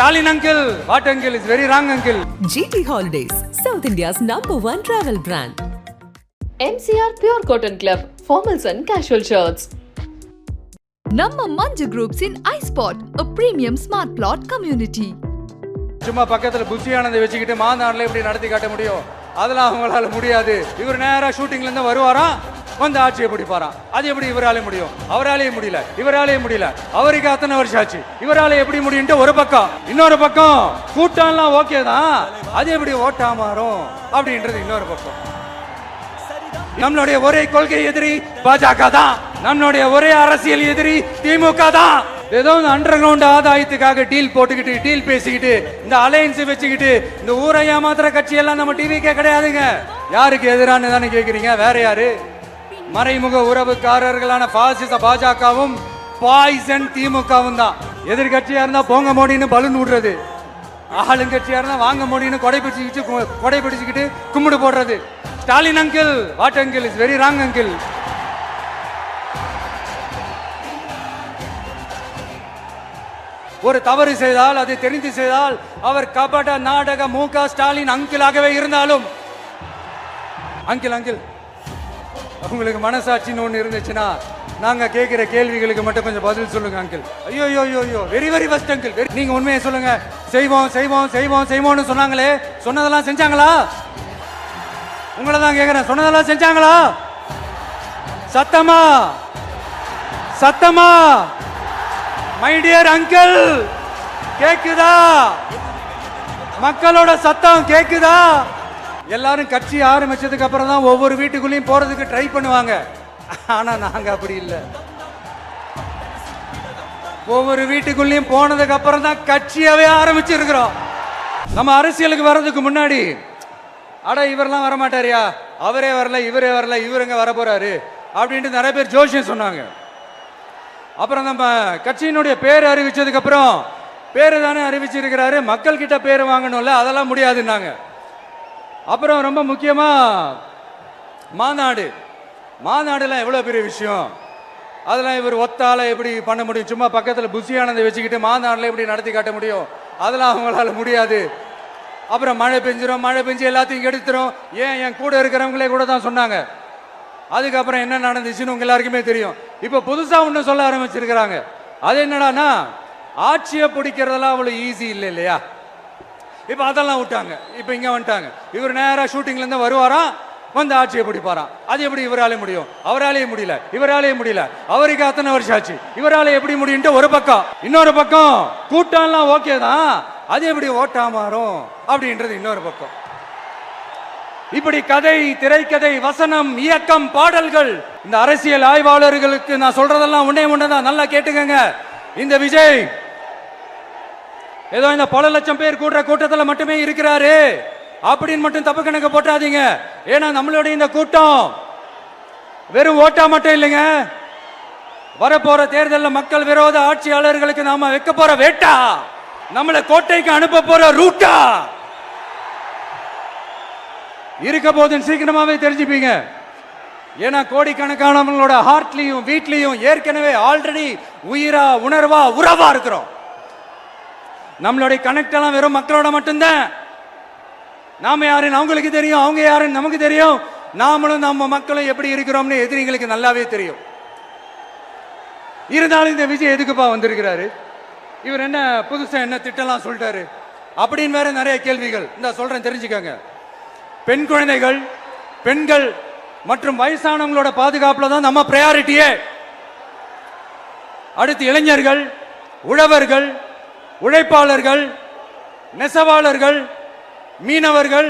Stalin uncle. What uncle? Is very wrong uncle. GT Holidays, South India's #1 travel brand. MCR Pure Cotton Club, formals and casual shirts. Namma Manja Groups in iSpot, a premium smart plot community. சும்மா பக்கத்துல புஷியானதை வச்சுக்கிட்டு மாநாடுல எப்படி நடத்தி காட்ட முடியும்? அதெல்லாம் அவங்களால முடியாது. இவர் நேரா ஷூட்டிங்ல இருந்து வருவாராம், வந்து ஆட்சியை பிடிப்பாராம். அது எப்படி இவராலே முடியும்? அவராலேயே முடியல, இவராலேயே முடியல. அவருக்கு அத்தனை வருஷம் ஆச்சு, இவரால எப்படி முடியும்ட்டு ஒரு பக்கம். இன்னொரு பக்கம் கூட்டம்லாம் ஓகே தான், அது எப்படி ஓட்டா மாறும் அப்படின்றது இன்னொரு பக்கம். நம்மளுடைய ஒரே கொள்கை எதிரி பாஜக தான், நம்மளுடைய ஒரே அரசியல் எதிரி திமுக தான். ஏதோ இந்த அண்டர் கிரவுண்ட் ஆதாயத்துக்காக டீல் போட்டுக்கிட்டு டீல் பேசிக்கிட்டு இந்த அலையன்ஸ் வச்சுக்கிட்டு இந்த ஊரை ஏமாத்துற கட்சி எல்லாம் நம்ம டிவிக்கே கிடையாதுங்க. யாருக்கு எதிரானு தானே கேக்குறீங்க? வேற யாரு? மறைமுக உறவுக்காரர்களான பாசிச பாஜகவும் பாய்சன் திமுகவும் தான். எதிர்கட்சியா இருந்தா போங்க மோடின்னு பலூன் விடுறது, ஆளுங்கட்சியா இருந்தா வாங்க மோடின்னு கொடை பிடிச்சுக்கிட்டு கும்பிடு போடுறது. Stalin uncle, what uncle? Is very wrong uncle. ஒரு தவறு செய்தால், அதை தெரிந்து செய்தால், அவர் கபட நாடக மு.க. ஸ்டாலின் அங்கிளாகவே இருந்தாலும், அங்கிள் அங்கிள் உங்களுக்கு மனசாட்சின்னு ஒன்று இருந்துச்சுன்னா நாங்க கேட்கிற கேள்விகளுக்கு மட்டும் கொஞ்சம் பதில் சொல்லுங்க அங்கிள். ஐயோ ஐயோ ஐயோ, வெரி வெரி ஃபர்ஸ்ட் அங்கிள். நீங்க உண்மையை சொல்லுங்க. செய்வோம் செய்வோம் செய்வோம் செய்வோம்னு சொன்னாங்களே, சொன்னதெல்லாம் செஞ்சாங்களா? உங்களை தான் கேட்கிறேன், சொன்னதெல்லாம் செஞ்சாங்களா? சத்தமா சத்தமா மை டியர் அங்கிள், கேக்குதா? மக்களோட சத்தம் கேக்குதா? எல்லாரும் கட்சி ஆரம்பிச்சதுக்கு அப்புறம் தான் ஒவ்வொரு வீட்டுக்குள்ளேயும் போறதுக்கு ட்ரை பண்ணுவாங்க. ஆனா நாங்க அப்படி இல்லை. ஒவ்வொரு வீட்டுக்குள்ளேயும் போனதுக்கு அப்புறம் தான் கட்சியாவே ஆரம்பிச்சிருக்கிறோம். நம்ம அரசியலுக்கு வர்றதுக்கு முன்னாடி அட இவரெல்லாம் வரமாட்டாரியா, அவரே வரல, இவரே வரல, இவருங்க வர போறாரு அப்படின்ட்டு நிறைய பேர் ஜோஷியம் சொன்னாங்க. அப்புறம் நம்ம கட்சியினுடைய பேர் அறிவிச்சதுக்கு அப்புறம், பேரு தானே அறிவிச்சிருக்கிறாரு, மக்கள் கிட்ட பேர் வாங்கணும்ல, அதெல்லாம் முடியாதுன்னாங்க. அப்புறம் ரொம்ப முக்கியமா மாநாடுலாம் எவ்வளவு பெரிய விஷயம், அதெல்லாம் இவர் ஒத்தால எப்படி பண்ண முடியும்? சும்மா பக்கத்துல புஷியானதை வச்சுக்கிட்டு மாநாடுல எப்படி நடத்தி காட்ட முடியும்? அதெல்லாம் அவங்களால முடியாது. அப்புறம் மழை பெஞ்சு எல்லாத்தையும் கெடுத்துரும். ஏன் என் கூட இருக்கிறவங்களே கூட தான் சொன்னாங்க. அதுக்கப்புறம் என்ன நடந்துச்சுன்னு உங்க எல்லாருக்குமே தெரியும். இப்ப புதுசா ஒண்ணு சொல்ல ஆரம்பிச்சிருக்கிறாங்க. அது என்னடானா, ஆட்சியை பிடிக்கிறதெல்லாம் அவ்வளவு ஈஸி இல்லை இல்லையா? இப்ப அதெல்லாம் விட்டாங்க, இப்ப இங்க வந்துட்டாங்க. இவர் நேரா ஷூட்டிங்ல இருந்து வருவாராம், வந்து ஆட்சியை பிடிப்பாராம். அது எப்படி இவராலே முடியும்? அவராலேயே முடியல, இவராலேயே முடியல. அவருக்கு அத்தனை வருஷம் ஆச்சு, இவரால எப்படி முடியும்ட்டு ஒரு பக்கம். இன்னொரு பக்கம் கூட்டம்லாம் ஓகே தான், அது எப்படி ஓட்டா மாறும் அப்படின்றது இன்னொரு பக்கம். இப்படி கதை, திரைக்கதை, வசனம், இயக்கம், பாடல்கள். இந்த அரசியல் ஆய்வாளர்களுக்கு நான் சொல்றதெல்லாம் ஒன்னேதான், நல்லா கேட்டுக்கங்க. இந்த விஜய் ஏதோ இந்த பல லட்சம் பேர் கூடுற கூட்டத்தில் மட்டுமே இருக்கிறாரு அப்படின்னு மட்டும் தப்பு கணக்கு போட்டாதீங்க. ஏன்னா நம்மளுடைய இந்த கூட்டம் வெறும் ஓட்டா மட்டும் இல்லைங்க, வரப்போற தேர்தலில் மக்கள் விரோத ஆட்சியாளர்களுக்கு நாம வைக்க போற வேட்டா, நம்மளை கோட்டைக்கு அனுப்ப போற ரூட்டா இருக்க போதுன்னு சீக்கிரமாவே தெரிஞ்சுப்பீங்க. ஏன்னா கோடிக்கணக்கானவங்களோட ஹார்ட்லயும் வீட்லயும் ஏற்கனவே ஆல்ரெடி உயிரா உணர்வா உறவா இருக்கிறோம். நம்மளுடைய கனெக்ட் எல்லாம் வெறும் மக்களோட மட்டும்தான். நாம யாருன்னு அவங்களுக்கு தெரியும், அவங்க யாருன்னு நமக்கு தெரியும். நாமளும் நம்ம மக்களும் எப்படி இருக்கிறோம்னு எதிரிகளுக்கு நல்லாவே தெரியும். இருந்தாலும் இந்த விஜய் எதுக்குப்பா வந்திருக்கிறாரு? இவர் என்ன புதுசா என்ன திட்டம்லாம் சொல்லிட்டாரு அப்படின்னு வேற நிறைய கேள்விகள். இந்த சொல்றேன், தெரிஞ்சுக்கங்க. பெண் குழந்தைகள், பெண்கள் மற்றும் வயசானவங்களோட பாதுகாப்புல தான் நம்ம பிரையாரிட்டியே. அடுத்து இளைஞர்கள், உழவர்கள், உழைப்பாளர்கள், நெசவாளர்கள், மீனவர்கள்,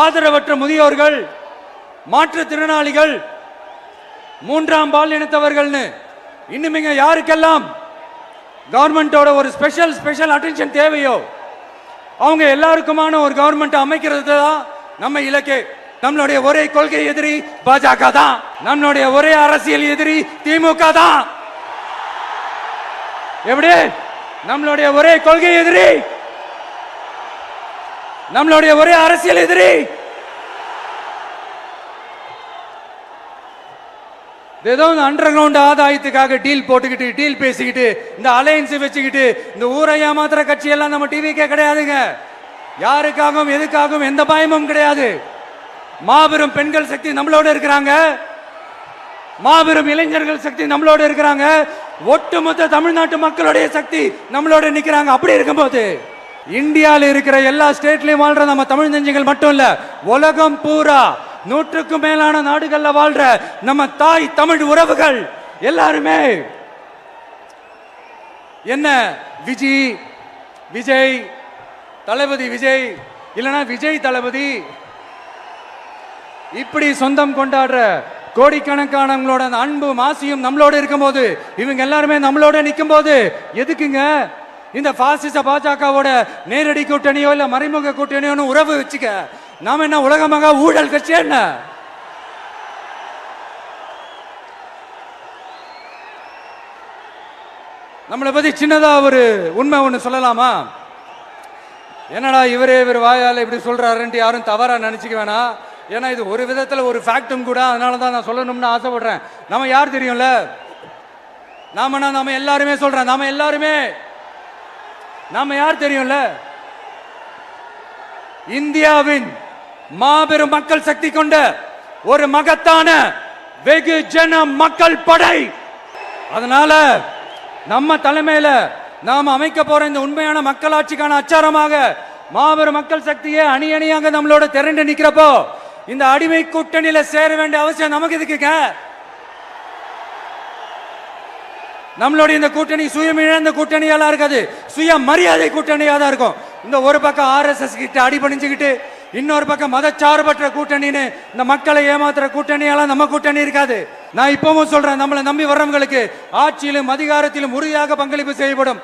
ஆதரவற்ற முதியோர்கள், மாற்றுத்திறனாளிகள், மூன்றாம் பால் இனத்தவர்கள்னு இன்னும் யாருக்கெல்லாம் கவர்மெண்டோட ஒரு ஸ்பெஷல் அட்டென்ஷன் தேவையோ அவங்க எல்லாருக்குமான ஒரு கவர்மெண்ட் அமைக்கிறது தான் நம்ம இலக்கே. நம்மளுடைய ஒரே கொள்கை எதிரி பாஜக தான், நம்மளுடைய ஒரே அரசியல் எதிரி திமுக தான். எப்படி? நம்மளுடைய ஒரே கொள்கை எதிரி, நம்மளுடைய ஒரே அரசியல் எதிரி ஏதோ இந்த அண்டர் கிரவுண்ட் ஆதாயத்துக்காக டீல் போட்டுக்கிட்டு டீல் பேசிக்கிட்டு இந்த அலையன்ஸ் வச்சுக்கிட்டு இந்த ஊரை ஏமாத்துற கட்சி எல்லாம் நம்ம டிவிக்கே கிடையாதுங்க. யாருக்காகவும் எதுக்காகவும் எந்த பயமும் கிடையாது. மாபெரும் பெண்கள் சக்தி நம்மளோட இருக்கிறாங்க, மாபெரும் இளைஞர்கள் சக்தி நம்மளோட இருக்கிறாங்க, ஒட்டுமொத்த தமிழ்நாட்டு மக்களுடைய சக்தி நம்மளோட நிக்கிறாங்க. அப்படி இருக்கும்போது இந்தியாவில் இருக்கிற எல்லா ஸ்டேட்லயும் வாழ்ற நம்ம தமிழ் நெஞ்சங்கள் மட்டும் இல்ல, உலகம் பூரா 100க்கும் மேலான நாடுகள்ல வாழ்ற நம்ம தாய் தமிழ் உறவுகள் எல்லாருமே என்ன விஜய் தளபதி விஜய் இல்லனா விஜய் தளபதி இப்படி சொந்தம் கொண்டாடுற கோடிக்கணக்கானவங்களோட அந்த அன்பு மாசியும் நம்மளோட இருக்கும்போது, இவங்க எல்லாருமே நம்மளோட நிற்கும் போது எதுக்குங்க இந்த பாசிச பாஜகவோட நேரடி கூட்டணியோ இல்ல மறைமுக கூட்டணியோ உறவு வச்சுக்க? நாம என்ன உலகமாக ஊழல் கட்சி என்ன? நம்மளை பத்தி சின்னதா ஒரு உண்மை ஒண்ணு சொல்லலாமா? என்னடா இவர் வாயால இப்படி சொல்றாருன்ட்டு யாரும் தவறா நினைச்சுக்க வேணாம். ஏன்னா இது ஒரு விதத்துல ஒரு ஃபேக்டும் கூட. அதனாலதான் நான் சொல்லணும்னு ஆசைப்படுறேன். நம்ம யார் தெரியும்ல? நாம எல்லாருமே சொல்றேன். நாம யார் தெரியும்ல? இந்தியாவின் மாபெரும் மக்கள் சக்தி கொண்ட ஒரு மகத்தான வெகுஜன மக்கள் படை. அதனால நம்ம தலைமையில நாம அமைக்க போற இந்த உண்மையான மக்களாட்சிக்கான அச்சாரமாக மாபெரும் மக்கள் சக்தியே அணி அணியாக நம்மளோட திரண்டு நிக்கிறப்போ இந்த அடிமை கூட்டணியில சேர வேண்டிய அவசியம் நமக்கு எதுக்குங்க? நம்மளுடைய இந்த கூட்டணி சுயமிழந்த கூட்டணியெல்லாம் இருக்காது, சுய மரியாதை கூட்டணியா தான் இருக்கும். இந்த ஒரு பக்கம் ஆர்எஸ்எஸ் கிட்ட அடிபணிஞ்சுக்கிட்டு, இன்னொரு பக்கம் மதச்சார்பற்ற கூட்டணின்னு இந்த மக்களை ஏமாத்துற கூட்டணியெல்லாம் நம்ம கூட்டணி இருக்காது. நான் இப்பவும் சொல்றேன், நம்மளை நம்பி வர்றவங்களுக்கு ஆட்சியிலும் அதிகாரத்திலும் உறுதியாக பங்களிப்பு செய்யப்படும்.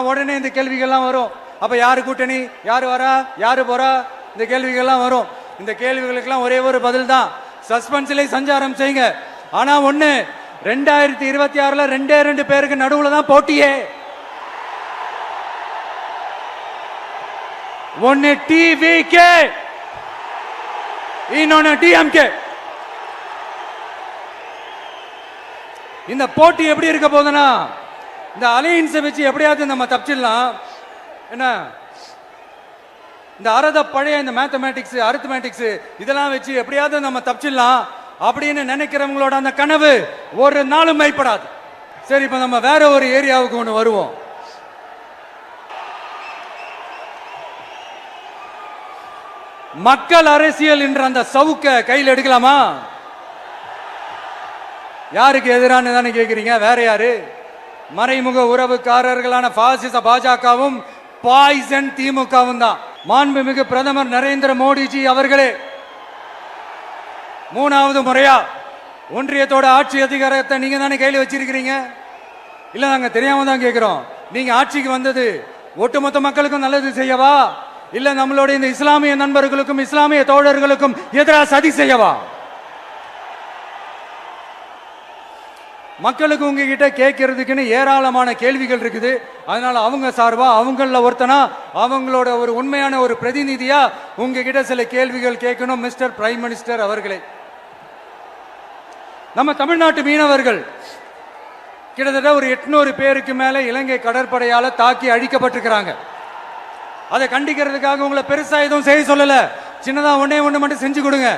உடனே இந்த கேள்விகள்லாம் வரும். அப்ப யாரு கூட்டணி, யாரு வரா, யாரு போறா, இந்த கேள்விகள்லாம் வரும். இந்த கேள்விகளுக்கெல்லாம் ஒரே ஒரு பதில் தான், சஸ்பென்ஸ்ல சஞ்சாரம் செய்யுங்க. ஆனா ஒண்ணு, 2026ல 2 பேருக்கு நடுவுல தான் போட்டியே. ஒன்னு டிவிகே, இன்னொன்னு டிஎம்கே. இந்த போட்டி எப்படி இருக்க போதுன்னா, இந்த அலையன்ஸை வச்சு எப்படியாவது நம்ம தப்பிச்சிடலாம். என்ன இந்த பழைய இந்த மேத்தமேட்டிக்ஸ் அரித்மேட்டிக்ஸ் இதெல்லாம் வச்சு எப்படியாவது நம்ம தப்பிச்சிடலாம் அப்படின்னு நினைக்கிறவங்களோட அந்த கனவு ஒரு நாளும் மைப்படாது. சரி, இப்ப நம்ம வேற ஒரு ஏரியாவுக்கு ஒன்று வருவோம். மக்கள் அரசியல் என்ற அந்த சவுக்க கையில் எடுக்கலாமா? யாருக்கு எதிரான தானே கேட்கிறீங்க? வேற யாரு? மறைமுக உறவுக்காரர்களான பாசிச பாஜகவும் பாய்சன் திமுகவும் தான். மாண்புமிகு பிரதமர் நரேந்திர மோடிஜி அவர்களே 3வது முறையா ஒன்றியத்தோட ஆட்சி அதிகாரத்தை நீங்க தானே கையில் வச்சிருக்கிறீங்க. இல்ல நாங்க தெரியாம தான் கேட்கிறோம். நீங்க ஆட்சிக்கு வந்தது ஒட்டுமொத்த மக்களுக்கும் நல்லது செய்யவா, இல்ல நம்மளுடைய இந்த இஸ்லாமிய நண்பர்களுக்கும் இஸ்லாமிய தோழர்களுக்கும் எதிராக சதி செய்யவா? மக்களுக்கு உங்ககிட்ட கேட்கறதுக்குன்னு ஏராளமான கேள்விகள் இருக்குது. அதனால அவங்க சார்பா, அவங்கள ஒருத்தனா, அவங்களோட ஒரு உண்மையான ஒரு பிரதிநிதியா உங்ககிட்ட சில கேள்விகள் கேட்கணும். மிஸ்டர் பிரைம் மினிஸ்டர் அவர்களே, நம்ம தமிழ்நாட்டு மீனவர்கள் கிட்டத்தட்ட ஒரு 800 பேருக்கு மேல இலங்கை கடற்படையால தாக்கி அழிக்கப்பட்டிருக்கிறாங்க. அதை கண்டிக்கிறதுக்காக உங்களை பெருசா எதுவும் செய்ய சொல்லல, சின்னதா ஒண்ணு மட்டும் செஞ்சு கொடுங்க.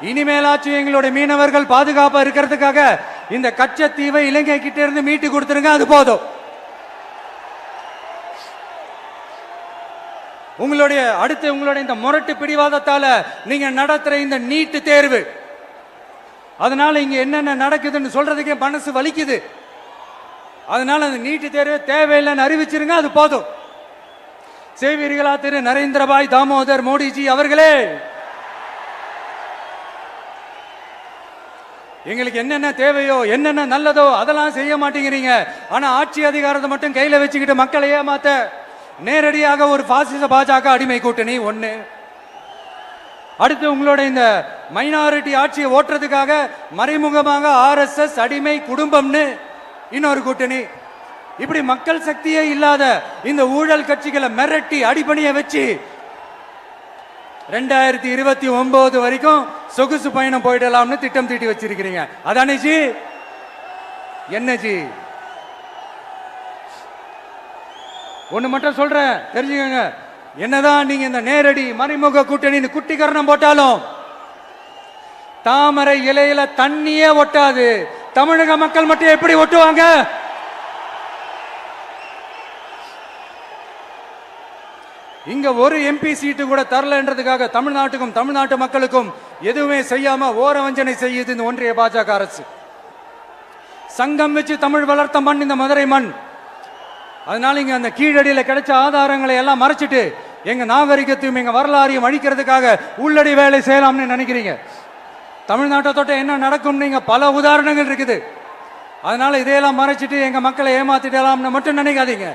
இனிமேலாச்சும் எங்களுடைய மீனவர்கள் பாதுகாப்பா இருக்கிறதுக்காக இந்த கச்சத்தீவை இலங்கை கிட்ட இருந்து மீட்டு கொடுத்துருங்க, அது போதும். உங்களுடைய இந்த முரட்டு பிடிவாதத்தால நீங்க நடத்துற இந்த நீட்டு தேர்வு, அதனால இங்க என்னென்ன நடக்குதுன்னு சொல்றதுக்கே மனசு வலிக்குது. அதனால அந்த நீட்டு தேர்வு தேவையில்லைன்னு அறிவிச்சிருங்க, அது போதும். செய்வீர்களா திரு நரேந்திரபாய் தாமோதர் மோடிஜி அவர்களே? எங்களுக்கு என்னென்ன தேவையோ என்னென்ன நல்லதோ அதெல்லாம் செய்ய மாட்டேங்கிறீங்க. ஆனா ஆட்சி அதிகாரத்தை மட்டும் கையில வச்சுக்கிட்டு மக்களை ஏமாத்த நேரடியாக ஒரு பாசிச பாஜக அடிமை கூட்டணி ஒண்ணு. அடுத்து உங்களோட இந்த மைனாரிட்டி ஆட்சியை ஓட்டுறதுக்காக மறைமுகமாக ஆர்எஸ்எஸ் அடிமை குடும்பம்னு இன்னொரு கூட்டணி. இப்படி மக்கள் சக்தியே இல்லாத இந்த ஊழல் கட்சிகளை மிரட்டி அடிபணிய வச்சு 2029 வரைக்கும் சொகுசு பயணம் போயிடலாம்னு திட்டம் தீட்டி வச்சிருக்கிறீங்க. அதானே ஜி? என்னஜி ஒண்ணு மட்டும் சொல்றேன், தெரிஞ்சுக்கங்க. என்னதான் நீங்க இந்த நேரடி மறைமுக கூட்டணி குட்டிகரணம் போட்டாலும் தாமரை இலையில தண்ணியே ஒட்டாது. தமிழக மக்கள் மட்டும் எப்படி ஒட்டுவாங்க? இங்க ஒரு எம்பி சீட்டு கூட தரலன்றதுக்காக தமிழ்நாட்டுக்கும் தமிழ்நாட்டு மக்களுக்கும் எதுவுமே செய்யாம ஓரவஞ்சனை செய்யுது இந்த ஒன்றிய பாஜக அரசு. சங்கம் வச்சு தமிழ் வளர்த்த மண் இந்த மதுரை மண். அதனால இங்க அந்த கீழடியில கிடைச்ச ஆதாரங்களை எல்லாம் மறைச்சிட்டு எங்க நாகரிகத்தையும் எங்க வரலாறையும் அழிக்கிறதுக்காக உள்ளடி வேலை செய்யலாம்னு நினைக்கிறீங்க. தமிழ்நாட்டை தொட்ட என்ன நடக்கும் நீங்க பல உதாரணங்கள் இருக்குது. அதனால இதையெல்லாம் மறைச்சிட்டு எங்க மக்களை ஏமாத்திடலாம்னு மட்டும் நினைக்காதீங்க.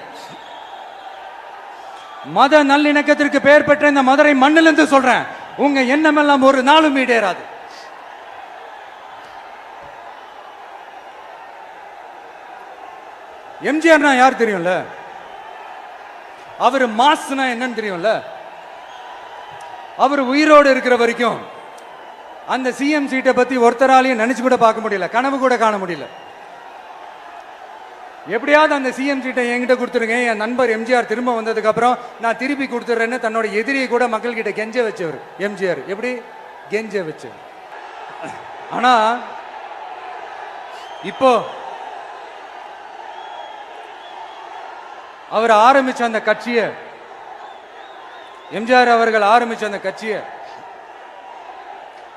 மத நல்லிணக்கத்திற்கு பெயர் பெற்ற இந்த மதுரை மண்ணிலிருந்து சொல்றேன், உங்க எண்ணம் எல்லாம் ஒரு நாளும் ஈடேறாது. எம்ஜிஆர்னா யார் தெரியும்ல? அவர் மாஸ்னா என்னன்னு தெரியும்ல? அவர் உயிரோடு இருக்கிற வரைக்கும் அந்த சிஎம் சீட்டை பத்தி ஒருத்தராலையும் நினைச்சு கூட பார்க்க முடியல, கனவு கூட காண முடியல. எப்படியாவது அந்த சிஎம் சீட்டை என்கிட்ட கொடுத்துருங்க, என் நண்பர் எம்ஜிஆர் திரும்ப வந்ததுக்கு அப்புறம் நான் திருப்பி கொடுத்துறேன்னு தன்னோட எதிரியை கூட மக்கள் கிட்ட கெஞ்ச வச்சவர் எம்ஜிஆர். எப்படி கெஞ்ச வச்சவர்? ஆனா இப்போ அவர் ஆரம்பிச்ச அந்த கட்சியை, எம்ஜிஆர் அவர்கள் ஆரம்பிச்ச அந்த கட்சியை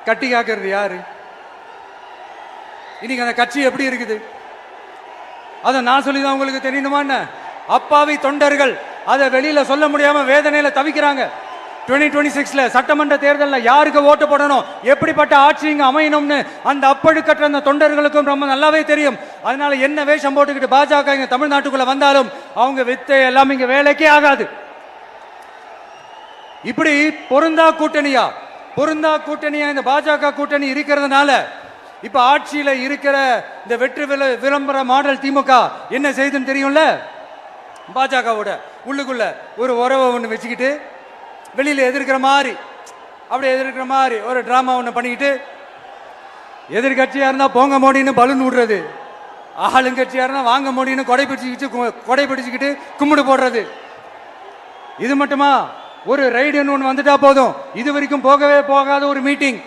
கட்டி காக்கிறது யாரு? இன்னைக்கு அந்த கட்சி எப்படி இருக்குது? அதை நான் சொல்லிதான் உங்களுக்கு தெரியணுமா என்ன? அப்பாவி தொண்டர்கள் அதை வெளியில சொல்ல முடியாம வேதனையில தவிக்கிறாங்க. 2026 சட்டமன்ற தேர்தலில் யாருக்கு ஓட்டு போடணும், எப்படிப்பட்ட ஆட்சி இங்க அமையணும்னு அந்த அப்பழுக்கற்ற அந்த தொண்டர்களுக்கும் ரொம்ப நல்லாவே தெரியும். அதனால என்ன வேஷம் போட்டுக்கிட்டு பாஜக இங்க தமிழ்நாட்டுக்குள்ள வந்தாலும் அவங்க வித்தை எல்லாம் இங்க வேலைக்கே ஆகாது. இப்படி பொருந்தா கூட்டணியா இந்த பாஜக கூட்டணி இருக்கிறதுனால இப்ப ஆட்சியில இருக்கிற இந்த வெற்றி விளம்பர மாடல் திமுக என்ன செய்யுதுன்னு தெரியும்ல? பாஜகவோட உள்ளுக்குள்ள ஒரு உறவை ஒண்ணு வச்சுக்கிட்டு வெளியில எதிர்க்கிற மாதிரி ஒரு டிராமா ஒண்ணு பண்ணிக்கிட்டு, எதிர்கட்சியா இருந்தா போங்க மோடின்னு பலூன் விடுறது, ஆளுங்கட்சியா இருந்தா வாங்க மோடின்னு கொடை பிடிச்சுக்கிட்டு கும்பிடு போடுறது. இது மட்டுமா? ஒரு ரைடுன்னு ஒன்று வந்துட்டா போதும், இது வரைக்கும் போகவே போகாத ஒரு மீட்டிங்,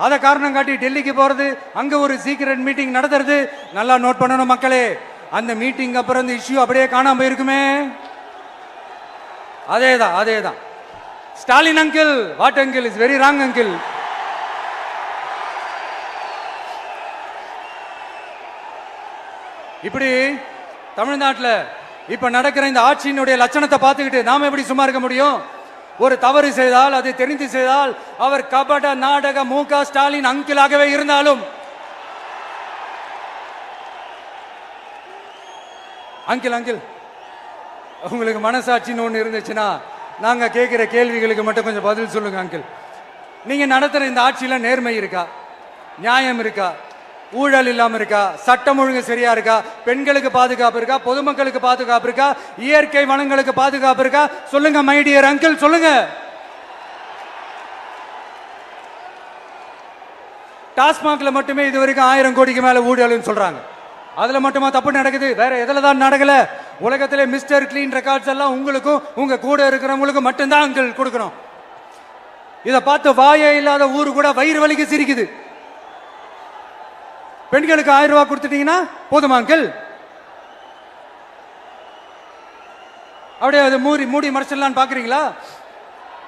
அதை காரணம் காட்டி டெல்லிக்கு போறது, அங்க ஒரு சீக்ரெட் மீட்டிங் நடத்துறது. நல்லா நோட் பண்ணணும் மக்களே, அந்த மீட்டிங் அப்புறம் இந்த இஷ்யூ அப்படியே காணாம போயிருக்குமே. அதேதான் Stalin uncle, what uncle is very wrong uncle. இப்படி தமிழ்நாட்டில் இப்ப நடக்கிற இந்த ஆட்சியினுடைய லட்சணத்தை பார்த்துக்கிட்டு நாம எப்படி சும்மா இருக்க முடியும்? ஒரு தவறு செய்தால், அதை தெரிந்து செய்தால், அவர் கபட நாடக மு.க. ஸ்டாலின் அங்கிளாகவே இருந்தாலும், அங்கிள் உங்களுக்கு மனசாட்சின்னு ஒன்று இருந்துச்சுன்னா நாங்க கேட்கிற கேள்விகளுக்கு மட்டும் கொஞ்சம் பதில் சொல்லுங்க அங்கிள். நீங்க நடத்துற இந்த ஆட்சியில நேர்மை இருக்கா, நியாயம் இருக்கா, ஊழல் இல்லாம இருக்கா, சட்டம் ஒழுங்கு சரியா இருக்கா, பெண்களுக்கு பாதுகாப்பு இருக்கா, பொதுமக்களுக்கு பாதுகாப்பு இருக்கா, இயற்கை வளங்களுக்கு பாதுகாப்பு இருக்கா? சொல்லுங்க மை டியர் அங்கிள், சொல்லுங்க. டாஸ்மாக்ல மட்டுமே இது வரைக்கும் 1000 கோடிக்கு மேல ஊழல்னு சொல்றாங்க. அதுல மட்டுமா தப்பு நடக்குது? வேற எதுல தான் நடக்கல? உலகத்திலே மிஸ்டர் கிளீன் ரெக்கார்ட்ஸ் எல்லாம் உங்களுக்கும் உங்க கூட இருக்கிறவங்களுக்கும் மட்டும்தான் அங்கிள் கொடுக்கணும். இதை பார்த்து வாயே இல்லாத ஊரு கூட வயிறு வலிக்கு சிரிக்குது. பெண்களுக்கு 1000 ரூபாய் கொடுத்துட்டீங்கன்னா போதுமா அங்கிள்? அப்படியே அது மூடி மறைச்சிடலான்னு பாக்குறீங்களா?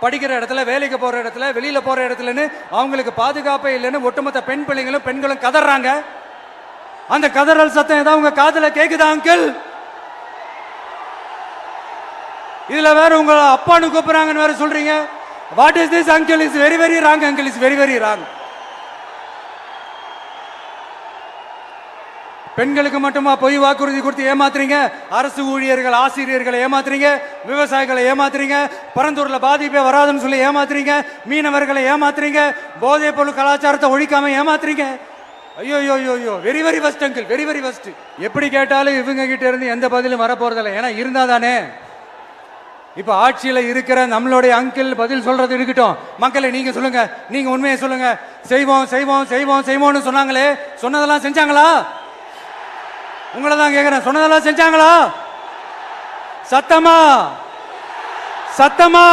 படிக்கிற இடத்துல, வேலைக்கு போற இடத்துல, வெளியில போற இடத்துலன்னு அவங்களுக்கு பாதுகாப்பே இல்லைன்னு ஒட்டுமொத்த பெண்களும் கதறாங்க. அந்த கதறல் சத்தம் ஏதாவது உங்க காதுல கேக்குதா அங்கிள்? இதுல வேற உங்க அப்பான்னு கூப்பிடுறாங்கன்னு வேற சொல்றீங்க. What is this uncle? Is very very wrong uncle, is very very wrong. பெண்களுக்கு மட்டுமா பொய் வாக்குறுதி கொடுத்து ஏமாத்துறீங்க? அரசு ஊழியர்கள், ஆசிரியர்களை ஏமாத்துறீங்க, விவசாயிகளை ஏமாத்துறீங்க, பரந்தூர்ல பாதிப்பே வராதுன்னு சொல்லி ஏமாத்துறீங்க, மீனவர்களை ஏமாத்துறீங்க, போதைப் பொருள் கலாச்சாரத்தை ஒழிக்காம ஏமாத்துறீங்க. ஐயோ very very first uncle, very very first. எப்படி கேட்டாலும் இவங்க கிட்ட இருந்து எந்த பதிலும் வரப்போறதில்லை. ஏன்னா இருந்தா தானே. இப்ப ஆட்சியில இருக்கிற நம்மளுடைய அங்கிள் பதில் சொல்றது இருக்கட்டும். மக்களை நீங்க சொல்லுங்க, நீங்க உண்மையை சொல்லுங்க. செய்வோம் செய்வோம் செய்வோம் செய்வோம்னு சொன்னாங்களே, சொன்னதெல்லாம் செஞ்சாங்களா? உங்களை தான் கேட்கிறேன், சொன்னதெல்லாம் செஞ்சாங்களா? சத்தமா சத்தமா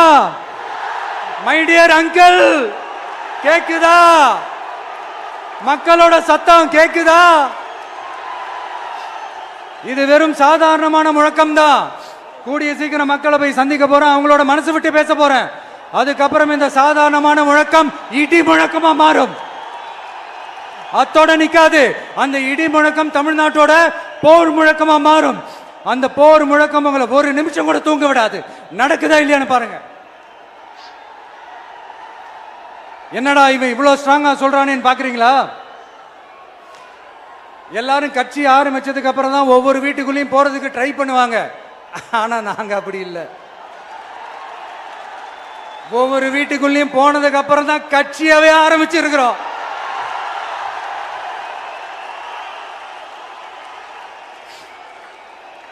மை டியர் அங்கிள், கேக்குதா? மக்களோட சத்தம் கேக்குதா? இது வெறும் சாதாரணமான முழக்கம் தான். கூடிய சீக்கிரம் மக்களை போய் சந்திக்க போறேன், அவங்களோட மனசு விட்டு பேச போறேன். அதுக்கப்புறம் இந்த சாதாரணமான முழக்கம் இடி முழக்கமா மாறும். அத்தோட நிக்காது, அந்த இடி முழக்கம் தமிழ்நாட்டோட போர் முழக்கமா மாறும். அந்த போர் முழக்கம் உங்களை ஒரு நிமிஷம் கூட தூங்க விடாது. நடக்குதா இல்லையான்னு பாருங்க. என்னடா இவன் இவ்வளவு ஸ்ட்ராங்கா சொல்றானேன்னு பாக்குறீங்களா? எல்லாரும் கட்சி ஆரம்பிச்சதுக்கு அப்புறம் தான் ஒவ்வொரு வீட்டுக்குள்ளேயும் போறதுக்கு ட்ரை பண்ணுவாங்க. ஆனா நாங்க அப்படி இல்லை. ஒவ்வொரு வீட்டுக்குள்ளேயும் போனதுக்கு அப்புறம் தான் கட்சியாவே ஆரம்பிச்சிருக்கிறோம்.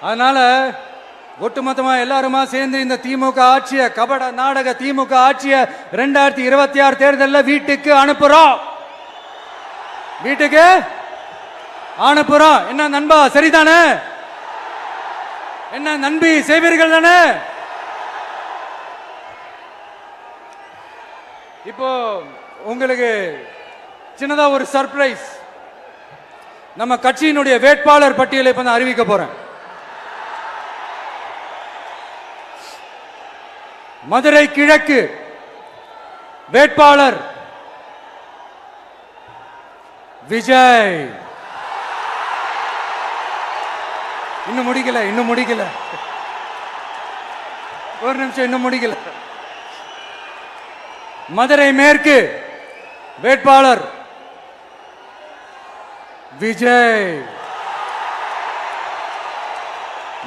அதனால ஒட்டுமொத்தமா எல்லாருமா சேர்ந்து இந்த திமுக ஆட்சிய, கபட நாடக திமுக ஆட்சிய 2026 தேர்தலில் வீட்டுக்கு அனுப்புறோம். வீட்டுக்கு அனுப்புறோம். என்ன நண்பா, சரிதானே? என்ன நண்பி, செய்வீர்கள் தானே? இப்போ உங்களுக்கு சின்னதா ஒரு சர்ப்ரைஸ். நம்ம கட்சியினுடைய வேட்பாளர் பட்டியலை இப்ப நான் அறிவிக்க போறேன். மதுரை கிழக்கு வேட்பாளர் விஜய். இன்னும் முடிக்கல. ஒரு நிமிஷம், இன்னும் முடிக்கல. மதுரை மேற்கு வேட்பாளர் விஜய்.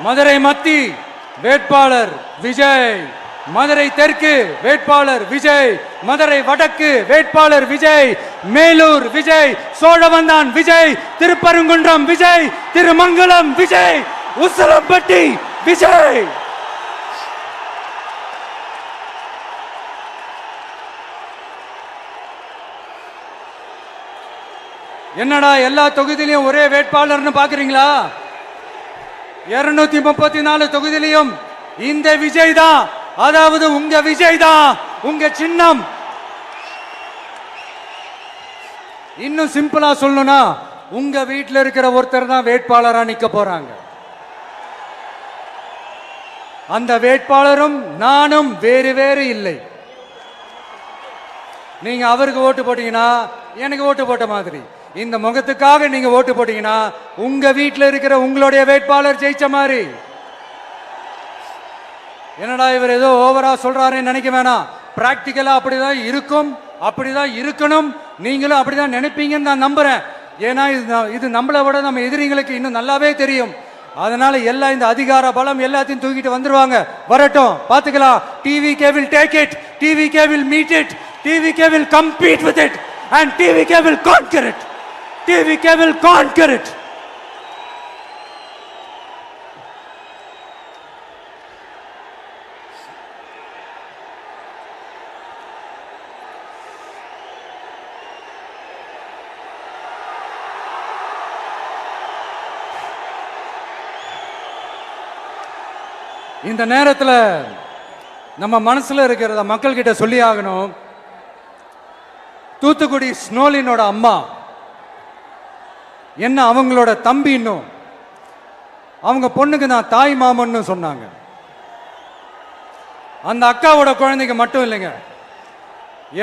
மதுரை மத்தி வேட்பாளர் விஜய். மதுரை தெற்கு வேட்பாளர் விஜய். மதுரை வடக்கு வேட்பாளர் விஜய். மேலூர் விஜய். சோழவந்தான் விஜய். திருப்பரங்குன்றம் விஜய். திருமங்கலம் விஜய். உசிலம்பட்டி விஜய். என்னடா எல்லா தொகுதியிலையும் ஒரே வேட்பாளர்னு பாக்குறீங்களா? 234 தொகுதியிலையும் இந்த விஜய் தான். அதாவது உங்க விஜய் தான் உங்க சின்னம். இன்னும் சிம்பிளா சொல்லணும்னா, உங்க வீட்டில் இருக்கிற ஒருத்தர் தான் வேட்பாளரா நிக்க போறாங்க. அந்த வேட்பாளரும் நானும் வேறு வேறு இல்லை. நீங்க அவருக்கு ஓட்டு போட்டீங்கன்னா எனக்கு ஓட்டு போட்ட மாதிரி. இந்த முகத்துக்காக நீங்க ஓட்டு போட்டீங்கன்னா உங்க வீட்டில் இருக்கிற உங்களுடைய வேட்பாளர் ஜெயிச்ச மாதிரி. என்னடா இவர் ஏதோ ஓவரா சொல்றாருன்னு நினைக்க வேணாம். பிராக்டிக்கலா அப்படிதான் இருக்கும், அப்படிதான் இருக்கணும். நீங்களும் அப்படிதான் நினைப்பீங்கன்னு நான் நம்புறேன். ஏன்னா இது நம்மளை விட நம்ம எதிரிங்களுக்கு இன்னும் நல்லாவே தெரியும். அதனால எல்லா இந்த அதிகார பலம் எல்லாத்தையும் தூக்கிட்டு வந்துருவாங்க. வரட்டும், பாத்துக்கலாம். TVK will take it, TVK will meet it, TVK will compete with it and TVK will conquer it. TVK will conquer it. இந்த நேரத்தில் நம்ம மனசுல இருக்கிறத மக்கள் கிட்ட சொல்லி ஆகணும். தூத்துக்குடி ஸ்னோலினோட அம்மா என்ன அவங்களோட தம்பி, இன்னும் அவங்க பொண்ணுக்கு நான் தாய் மாமன்னு சொன்னாங்க. அந்த அக்காவோட குழந்தைக்கு மட்டும் இல்லைங்க,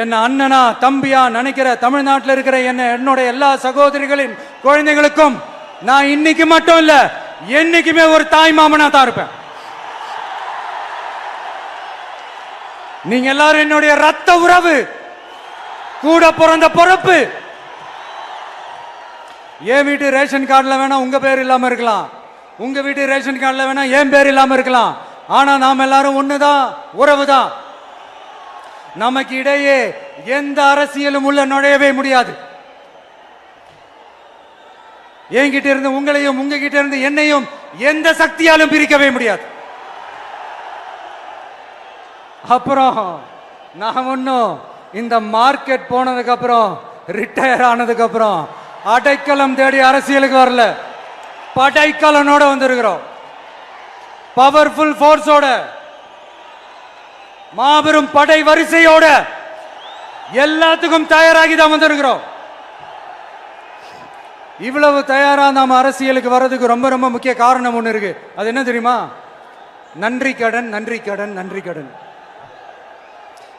என்ன அண்ணனா தம்பியா நினைக்கிற தமிழ்நாட்டில் இருக்கிற என்னோட எல்லா சகோதரிகளின் குழந்தைகளுக்கும் நான் இன்னைக்கு மட்டும் இல்ல, என்னைக்குமே ஒரு தாய் மாமனா தான் இருப்பேன். நீங்க எல்லாரும் என்னுடைய ரத்த உறவு, கூட பிறந்த பொறுப்பு. என் வீட்டு ரேஷன் கார்டுல வேணா உங்க பேர் இல்லாம இருக்கலாம், உங்க வீட்டு ரேஷன் கார்டுல வேணா என் பேர் இல்லாம இருக்கலாம். ஆனா நாம் எல்லாரும் ஒண்ணுதான், உறவுதான். நமக்கு இடையே எந்த அரசியலும் உள்ள நுழையவே முடியாது. என்கிட்ட இருந்து உங்களையும் உங்ககிட்ட இருந்து என்னையும் எந்த சக்தியாலும் பிரிக்கவே முடியாது. அப்புறம் நான் ஒன்னும் இந்த மார்க்கெட் போனதுக்கு அப்புறம் ரிட்டையர் ஆனதுக்கு அப்புறம் அடைக்கலம் தேடி அரசியலுக்கு வரல. படைக்கலனோட வந்திருக்கிறோம். பவர்ஃபுல் ஃபோர்ஸோட, மாபெரும் படை வரிசையோட, எல்லாத்துக்கும் தயாராகி தான் வந்திருக்கிறோம். இவ்வளவு தயாரா நாம அரசியலுக்கு வர்றதுக்கு ரொம்ப ரொம்ப முக்கிய காரணம் ஒண்ணு இருக்கு. அது என்ன தெரியுமா? நன்றி கடன், நன்றி கடன், நன்றி கடன்.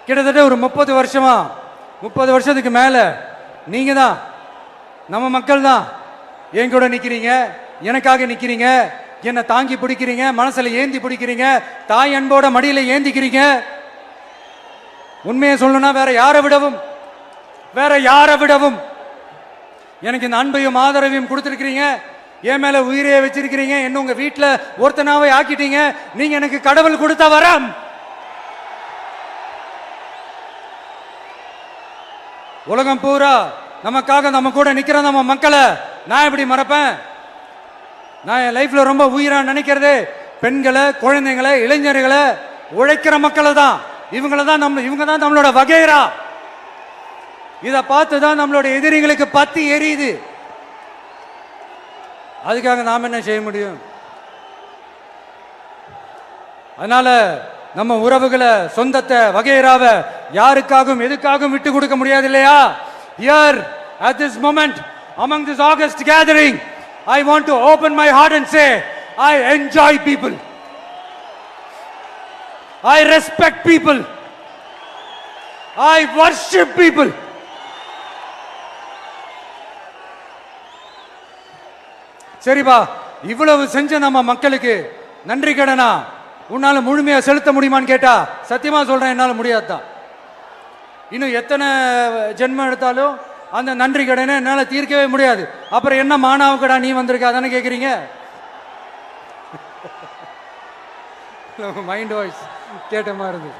கிட்டத்தட்ட ஒரு 30 வருஷமா, 30 வருஷத்துக்கு மேல நீங்க தான், நம்ம மக்கள் தான் என் கூட நிக்கிறீங்க, எனக்காக நிக்கிறீங்க, என்னை தாங்கி பிடிக்கிறீங்க, மனசுல ஏந்தி பிடிக்கிறீங்க, தாய் அன்போட மடியில ஏந்திக்கிறீங்க. உண்மையை சொல்லணும்னா வேற யாரை விடவும் எனக்கு இந்த அன்பையும் ஆதரவையும் கொடுத்திருக்கிறீங்க. என் மேல உயிரையே வச்சிருக்கிறீங்க. என்ன உங்க வீட்டுல ஒருத்தனாவே ஆக்கிட்டீங்க. நீங்க எனக்கு கடவுள் கொடுத்த வரம். உலகம் பூரா நமக்காக நம்ம கூட நிக்கிற நம்ம மக்களை நான் எப்படி மறப்பேன்? நான் என் லைஃப்ல ரொம்ப உயிரா நினைக்கிறது பெண்களை, குழந்தைங்களை, இளைஞர்களை, உழைக்கிற மக்களை தான். இவங்க தான் நம்மளோட வகைரா. இதை பார்த்து தான் நம்மளோட எதிரிகளுக்கு பத்தி எரியுது. அதுக்காக நாம் என்ன செய்ய முடியும்? அதனால நம்ம உறவுகளை, சொந்தத்தை, வகைராவை யாருக்காகவும் எதுக்காகவும் விட்டு கொடுக்க முடியாது இல்லையா? Here at this moment among this August gathering, I want to open my heart and say I enjoy people. I respect people. I worship people. சரிப்பா, இவ்வளவு செஞ்ச நம்ம மக்களுக்கு நன்றி கடனா உன்னால முழுமையா செலுத்த முடியுமான்னு கேட்டா சத்தியமா சொல்றேன், என்னால முடியாதுதான். இன்னும் எத்தனை ஜென்மம் எடுத்தாலும் அந்த நன்றி கடனை என்னால தீர்க்கவே முடியாது. அப்புறம் என்ன மானாவுக்கடா நீ வந்திருக்க அதானே கேக்குறீங்க? மைண்ட் வாய்ஸ் கேட்ட மாதிரி இருந்தது.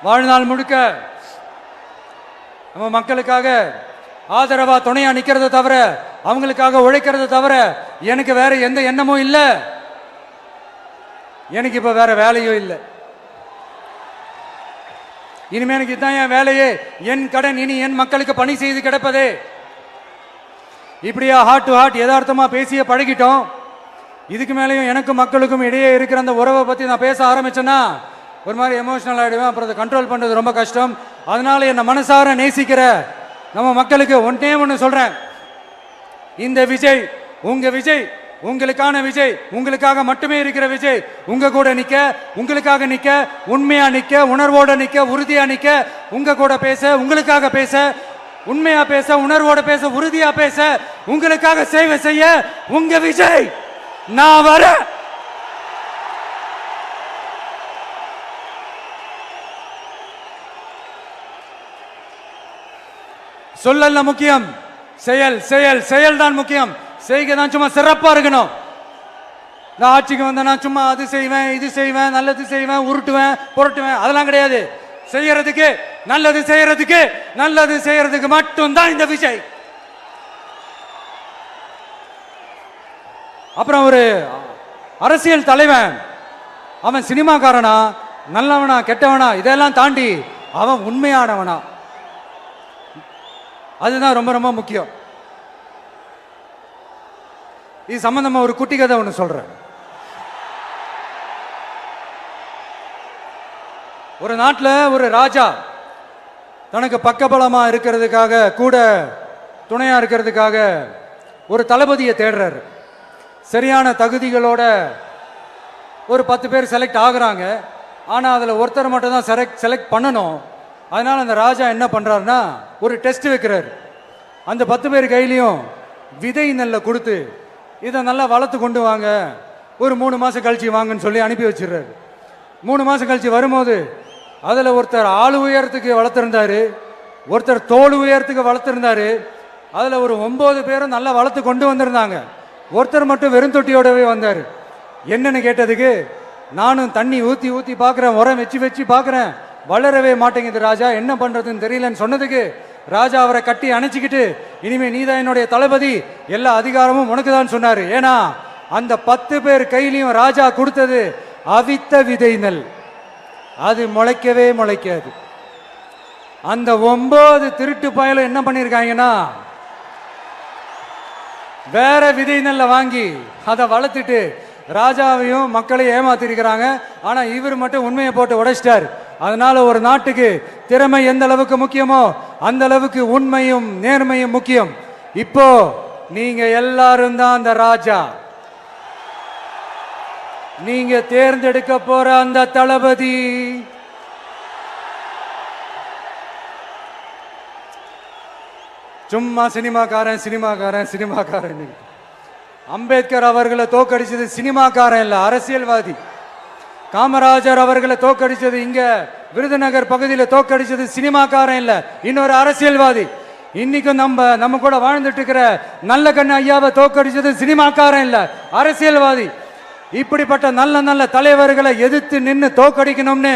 வாழ்நாள் முழுக்க நம்ம மக்களுக்காக ஆதரவா துணையா நிக்கிறத தவிர, அவங்களுக்காக உழைக்கிறத தவிர எனக்கு வேற எந்த எண்ணமும் இல்லை. எனக்கு இப்ப வேற வேலையும் இல்லை. இனிமே எனக்கு இதுதான் என் வேலையே. என் கடன் இனி என் மக்களுக்கு பணி செய்து கிடப்பதே. இப்படியா ஹார்ட் டு ஹார்ட் யதார்த்தமா பேசிய பழகிட்டோம். இதுக்கு மேலேயும் எனக்கும் மக்களுக்கும் இடையே இருக்கிற அந்த உறவை பத்தி நான் பேச ஆரம்பிச்சேன்னா ஒரு மாதிரி எமோஷனல் ஆயிடுவேன். அப்புறம் அதை கண்ட்ரோல் பண்றது ரொம்ப கஷ்டம். அதனால என்ன மனசார நேசிக்கிற நம்ம மக்களுக்கு ஒன்னே ஒன்று சொல்றேன். இந்த விஜய் உங்க விஜய், உங்களுக்கான விஜய், உங்களுக்காக மட்டுமே இருக்கிற விஜய். உங்க கூட நிக்க, உங்களுக்காக நிக்க, உண்மையா நிக்க, உணர்வோட நிக்க, உறுதியா நிக்க, உங்க கூட பேச, உங்களுக்காக பேச, உண்மையா பேச, உணர்வோட பேச, உறுதியா பேச, உங்களுக்காக சேவை செய்ய உங்க விஜய் நான் வர. சொல்லல முக்கியம், செயல் செயல் செயல் தான் முக்கியம். செய்கை தான் சும்மா சிறப்பா இருக்கணும். நான் ஆட்சிக்கு வந்தேன்னா சும்மா அது செய்வேன், இது செய்வேன், நல்லது செய்வேன், உருட்டுவேன், புரட்டுவேன், அதெல்லாம் கிடையாது. செய்யறதுக்கு, நல்லது செய்யறதுக்கு, நல்லது செய்யறதுக்கு மட்டும்தான் இந்த விஜய். அப்புறம் ஒரு அரசியல் தலைவன் அவன் சினிமாக்காரனா, நல்லவனா, கெட்டவனா, இதெல்லாம் தாண்டி அவன் உண்மையானவனா, அதுதான் ரொம்ப ரொம்ப முக்கியம். இது சம்பந்தமா ஒரு குட்டி கதை ஒன்று சொல்றேன். ஒரு நாட்டில் ஒரு ராஜா தனக்கு பக்கபலமா இருக்கிறதுக்காக, கூட துணையா இருக்கிறதுக்காக ஒரு தளபதியை தேடுறாரு. சரியான தகுதிகளோட ஒரு 10 பேர் செலக்ட் ஆகுறாங்க. ஆனால் அதில் ஒருத்தர் மட்டும் தான் செலக்ட் பண்ணணும். அதனால அந்த ராஜா என்ன பண்றாருன்னா ஒரு டெஸ்ட் வைக்கிறார். அந்த 10 பேர் கையிலையும் விதை நெல்லை கொடுத்து இதை நல்லா வளர்த்து கொண்டு வாங்க, ஒரு 3 மாசம் கழிச்சு வாங்கன்னு சொல்லி அனுப்பி வச்சிடுறாரு. 3 மாசம் கழிச்சு வரும்போது அதில் ஒருத்தர் ஆள் உயரத்துக்கு வளர்த்துருந்தாரு, ஒருத்தர் தோல் உயரத்துக்கு வளர்த்துருந்தாரு. அதில் ஒரு 9 பேரும் நல்லா வளர்த்து கொண்டு வந்திருந்தாங்க. ஒருத்தர் மட்டும் வெறும் தொட்டியோடவே வந்தார். என்னன்னு கேட்டதுக்கு, நானும் தண்ணி ஊற்றி ஊற்றி பார்க்குறேன், உரம் வச்சு வச்சு பார்க்குறேன், வளரவே மாட்டேங்குது ராஜா, என்ன பண்ணுறதுன்னு தெரியலன்னு சொன்னதுக்கு ராஜா அவரை கட்டி அணைச்சிக்கிட்டு, இனிமே நீதான் என்னுடைய தளபதி, எல்லா அதிகாரமும் உனக்கு தான் சொன்னார். ஏன்னா அந்த 10 பேர் கையிலையும் ராஜா கொடுத்தது அவித்த விதை நெல், அது முளைக்கவே முளைக்காது. அந்த 9 திருட்டு பயலும் என்ன பண்ணியிருக்காங்கன்னா வேற விதை நெல்லை வாங்கி அதை வளர்த்துட்டு ராஜாவையும் மக்களையும் ஏமாத்திருக்கிறாங்க. ஆனா இவர் மட்டும் உண்மையை போட்டு உடைச்சிட்டார். அதனால ஒரு நாட்டுக்கு திறமை எந்த அளவுக்கு முக்கியமோ அந்த அளவுக்கு உண்மையும் நேர்மையும் முக்கியம். இப்போ நீங்க எல்லாரும் தான் அந்த ராஜா. நீங்க தேர்ந்தெடுக்க போற அந்த தளபதி சும்மா சினிமாக்காரன் சினிமாக்காரன் சினிமாக்காரன். அம்பேத்கர் அவர்களை தோக்கடிச்சது சினிமாக்காரன் இல்ல, அரசியல்வாதி. காமராஜர் அவர்களை தோக்கடிச்சது இங்க விருதுநகர் பகுதியில் தோக்கடிச்சது சினிமாக்காரன் இல்ல, இன்னொரு அரசியல்வாதி. இன்னைக்கும் நம்ம கூட வாழ்ந்துட்டு இருக்கிற நல்ல கண்ணு ஐயாவை தோக்கடிச்சது சினிமாக்காரன் இல்ல, அரசியல்வாதி. இப்படிப்பட்ட நல்ல நல்ல தலைவர்களை எதிர்த்து நின்று தோக்கடிக்கணும்னு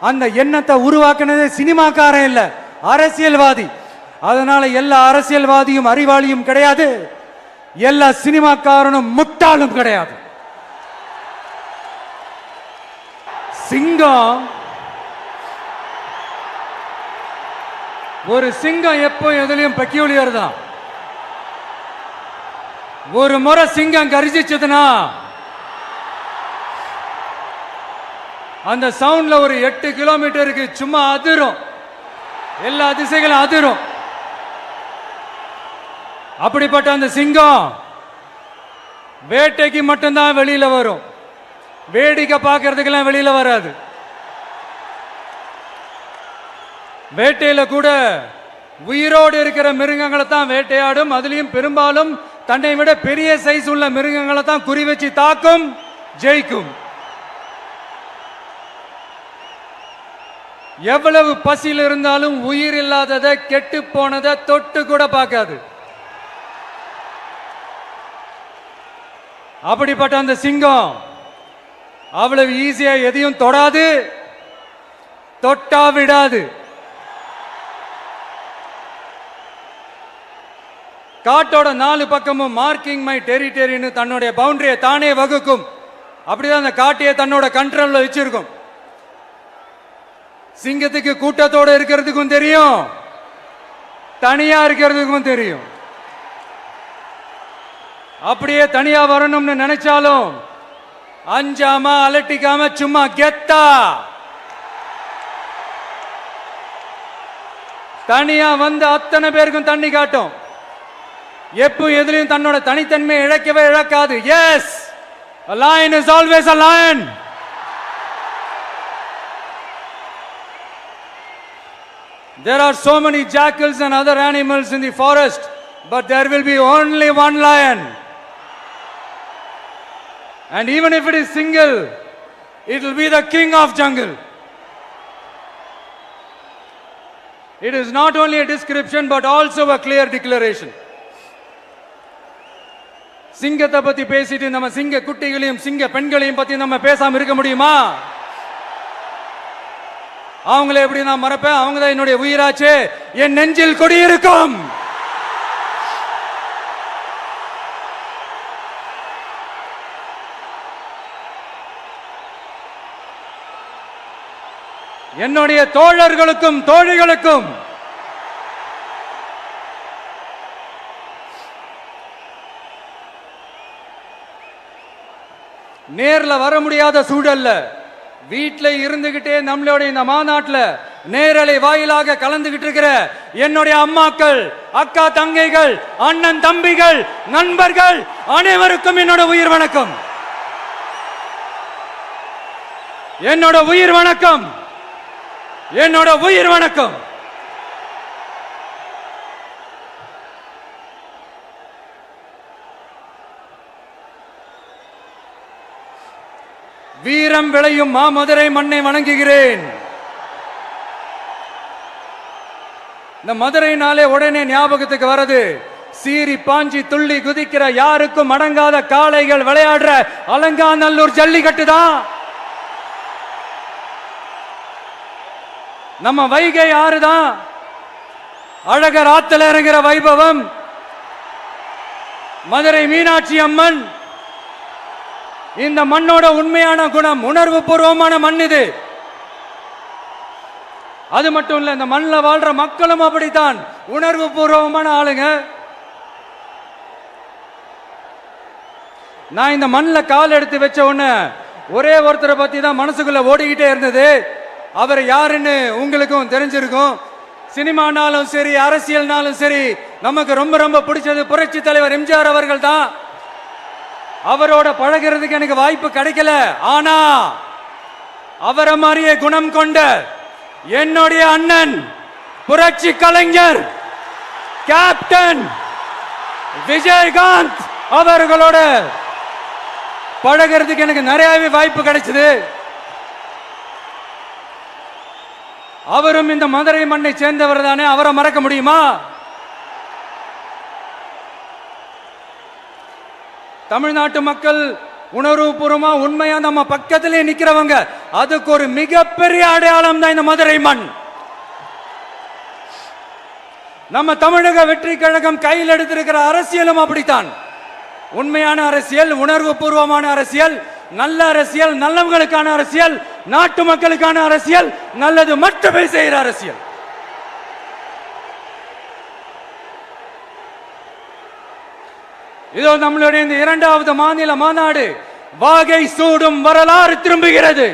அந்த எண்ணத்தை உருவாக்குனது சினிமாக்காரன் இல்ல, அரசியல்வாதி. அதனால எல்லா அரசியல்வாதியும் அறிவாளியும் கிடையாது, எல்லா சினிமாக்காரனும் முட்டாளும் கிடையாது. சிங்கம் ஒரு சிங்கம் எப்போ எதுலயும் பெக்யூலியர் தான். ஒரு முறை சிங்கம் கர்ஜிச்சதுன்னா அந்த சவுண்ட்ல ஒரு 8 கிலோமீட்டருக்கு சும்மா அதிரும், எல்லா திசைகளும் அதிரும். அப்படிப்பட்ட அந்த சிங்கம் வேட்டைக்கு மட்டும்தான் வெளியில வரும், வேடிக்கை பார்க்கறதுக்கெல்லாம் வெளியில வராது. வேட்டையில கூட உயிரோடு இருக்கிற மிருகங்களை தான் வேட்டையாடும். அதுலயும் பெரும்பாலும் தன்னை விட பெரிய சைஸ் உள்ள மிருகங்களை தான் குறி வச்சு தாக்கும், ஜெயிக்கும். எவ்வளவு பசியில் இருந்தாலும் உயிர் இல்லாததை கெட்டு போனதை தொட்டு கூட பார்க்காது. அப்படிப்பட்ட அந்த சிங்கம் அவ்வளவு ஈஸியா எதையும் தொடாது, தொட்டா விடாது. காட்டோட 4 பக்கமும் மார்க்கிங் மை டெரிட்டரின்னு தன்னுடைய பவுண்டரியை தானே வகுக்கும். அப்படிதான் அந்த காட்டையே தன்னோட கண்ட்ரோல்ல வச்சிருக்கும். சிங்கத்துக்கு கூட்டத்தோட இருக்கிறதுக்கும் தெரியும், தனியா இருக்கிறதுக்கும் தெரியும். அப்படியே தனியா வரணும்னு நினைச்சாலும் அஞ்சாம அலட்டிக்காம சும்மா கெத்தா தனியா வந்து அத்தனை பேருக்கும் தண்ணி காட்டும். எப்போ எதுலயும் தன்னோட தனித்தன்மையை இழக்கவே இழக்காது. Yes, a lion is always a lion. There are so many jackals and other animals in the forest, but there will be only one lion. And even if it is single, it will be the king of jungle. It is not only a description but also a clear declaration. சிங்கத்தை பத்தி பேசிட்டு நம்ம சிங்க குட்டிகளையும் சிங்க பெண்களையும் பத்தி நம்ம பேசாம இருக்க முடியுமா? அவங்கள எப்படி நான் மறப்பேன்? அவங்க தான் என்னுடைய உயிராச்சே, என் நெஞ்சில் குடியிருக்கும். என்னுடைய தோழர்களுக்கும் தோழிகளுக்கும் நேர்ல வர முடியாத சூழல்ல வீட்டில் இருந்துகிட்டே நம்மளுடைய இந்த மாநாட்டில் நேரலை வாயிலாக கலந்துகிட்டு இருக்கிற என்னுடைய அம்மாக்கள், அக்கா தங்கைகள், அண்ணன் தம்பிகள், நண்பர்கள் அனைவருக்கும் என்னோட உயிர் வணக்கம். என்னோட உயிர் வணக்கம், என்னோட உயிர் வணக்கம். வீரம் விளையும் மாமதுரை மண்ணை வணங்குகிறேன். இந்த மதுரைனாலே உடனே ஞாபகத்துக்கு வரது சீறி பாஞ்சி துள்ளி குதிக்கிற யாருக்கும் அடங்காத காளைகள் விளையாடுற அலங்காநல்லூர் ஜல்லிக்கட்டு தான். நம்ம வைகை ஆறு தான். அழகர் ஆத்துல இறங்குற வைபவம். மதுரை மீனாட்சி அம்மன். இந்த மண்ணோட உண்மையான குணம் உணர்வு பூர்வமான மண் இது. அது மட்டும் இல்ல, இந்த மண்ணில் வாழ்ற மக்களும் அப்படித்தான், உணர்வு பூர்வமான ஆளுங்க. நான் இந்த மண்ணில் கால் எடுத்து வச்ச உடனே ஒரே ஒருத்தரை பத்தி தான் மனசுக்குள்ள ஓடிக்கிட்டே இருந்தது. அவர் யாருன்னு உங்களுக்கும் தெரிஞ்சிருக்கும். சினிமானாலும் சரி, அரசியல்னாலும் சரி, நமக்கு ரொம்ப ரொம்ப பிடிச்சது புரட்சி தலைவர் எம்ஜிஆர் அவர்கள் தான். அவரோட பழகிறதுக்கு எனக்கு வாய்ப்பு கிடைக்கல. ஆனா அவரை மாதிரியே குணம் கொண்ட என்னுடைய அண்ணன் புரட்சி கலைஞர் கேப்டன் விஜயகாந்த் அவர்களோட பழகிறதுக்கு எனக்கு நிறையவே வாய்ப்பு கிடைச்சது. அவரும் இந்த மதுரை மண்ணை சேர்ந்தவர் தானே, அவரை மறக்க முடியுமா? தமிழ்நாட்டு மக்கள் உணர்வுபூர்வமா உண்மையா நம்ம பக்கத்திலே நிக்கிறவங்க, அதுக்கு ஒரு மிகப்பெரிய அடையாளம் தான் இந்த மதுரை மண். நம்ம தமிழக வெற்றி கழகம் கையில் எடுத்திருக்கிற அரசியலும் அப்படித்தான். உண்மையான அரசியல், உணர்வு பூர்வமான அரசியல், நல்ல அரசியல், நல்லவங்களுக்கான அரசியல், நாட்டு மக்களுக்கான அரசியல், நல்லது மட்டுமே செய்கிற அரசியல். இதோ நம்மளுடைய இந்த 2வது மாநில மாநாடு வாகை சூடும் வரலாறு திரும்புகிறது.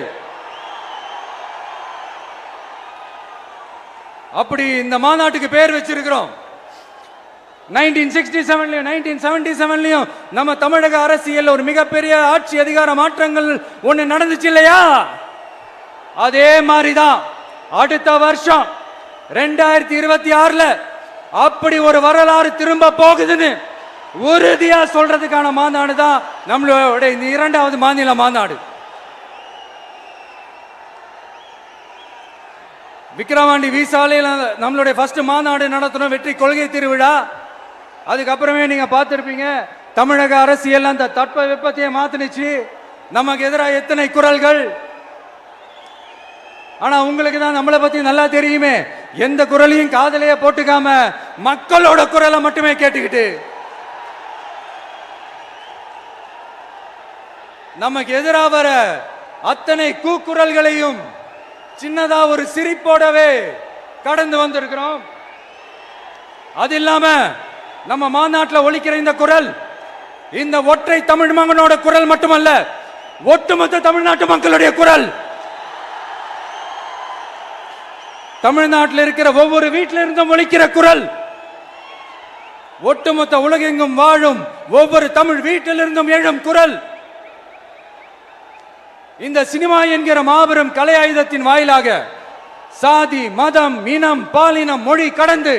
அப்படி இந்த மாநாட்டுக்கு பேர் வச்சிருக்கிறோம். 1967லயும் 1977லயும் நம்ம தமிழக அரசியல் ஒரு மிகப்பெரிய ஆட்சி அதிகார மாற்றங்கள் ஒண்ணு நடந்துச்சு இல்லையா? அதே மாதிரிதான் அடுத்த வருஷம் 2026ல அப்படி ஒரு வரலாறு திரும்ப போகுதுன்னு உறுதியா சொல்றதுக்கான மாநாடு தான் நம்மளோட இந்த 2வது மாநில மாநாடு. விக்கிரவாண்டி விசாலையில் நம்மளுடைய ஃபர்ஸ்ட் மாநாடு நடத்தணும், வெற்றி கொள்கை திருவிழா. அதுக்கப்புறமே நீங்க பார்த்திருப்பீங்க, தமிழக அரசியல் அந்த தட்ப வெப்பத்தையே மாத்தினுச்சு. நமக்கு எதிராக எத்தனை குரல்கள். ஆனா உங்களுக்கு தான் நம்மளை பத்தி நல்லா தெரியுமே, எந்த குரலையும் காதலையே போட்டுக்காம மக்களோட குரலை மட்டுமே கேட்டுக்கிட்டு நமக்கு எதிராக வர அத்தனை கூக்குரல்களையும் சின்னதா ஒரு சிரிப்போடவே கடந்து வந்திருக்கிறோம். அது இல்லாம நம்ம மாநாட்டில் ஒலிக்கிற இந்த குரல், இந்த ஒற்றை தமிழ் மகனோட குரல் மட்டுமல்ல, ஒட்டுமொத்த தமிழ்நாட்டு மக்களுடைய குரல். தமிழ்நாட்டில் இருக்கிற ஒவ்வொரு வீட்டில இருந்தும் ஒலிக்கிற குரல், ஒட்டுமொத்த உலகெங்கும் வாழும் ஒவ்வொரு தமிழ் வீட்டிலிருந்தும் எழும் குரல். இந்த சினிமா என்கிற மாபெரும் கலை ஆயுதத்தின் வாயிலாக சாதி, மதம், இனம், பாலினம், மொழி கடந்து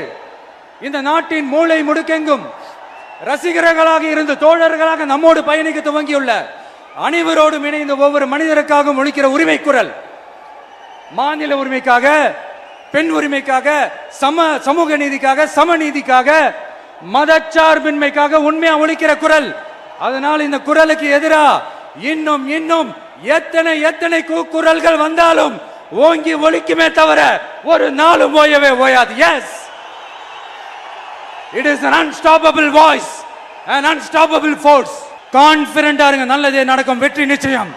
இந்த நாட்டின் மூளை முடுக்கெங்கும் ரசிகர்களாக இருந்து தோழர்களாக நம்மோடு பயணிக்க துவங்கியுள்ள அனைவரோடும் இணைந்த ஒவ்வொரு மனிதருக்காகவும் ஒலிக்கிற உரிமை குரல். மாநில உரிமைக்காக, பெண் உரிமைக்காக, சமூக நீதிக்காக, சமநீதிக்காக, மதச்சார்பின்மைக்காக உண்மையா ஒலிக்கிற குரல். அதனால் இந்த குரலுக்கு எதிராக இன்னும் இன்னும் எத்தனை எத்தனை குரல்கள் வந்தாலும் ஓங்கி ஒலிக்குமே தவிர ஒரு நாளும் ஓயவே ஓயாது. Yes, it is an unstoppable voice, an unstoppable force. கான்ஃபிடென்ட்டா இருங்க, நல்லதே நடக்கும், வெற்றி நிச்சயம்.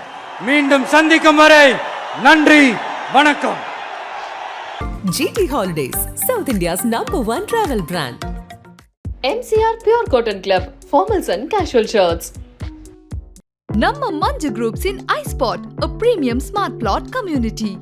மீண்டும் சந்திக்கும் வரை நன்றி, வணக்கம். GT Holidays, South India's #1 travel brand. MCR Pure Cotton Club, formals and casual shirts. Namma Manja Groups in iSpot, a premium smart plot community.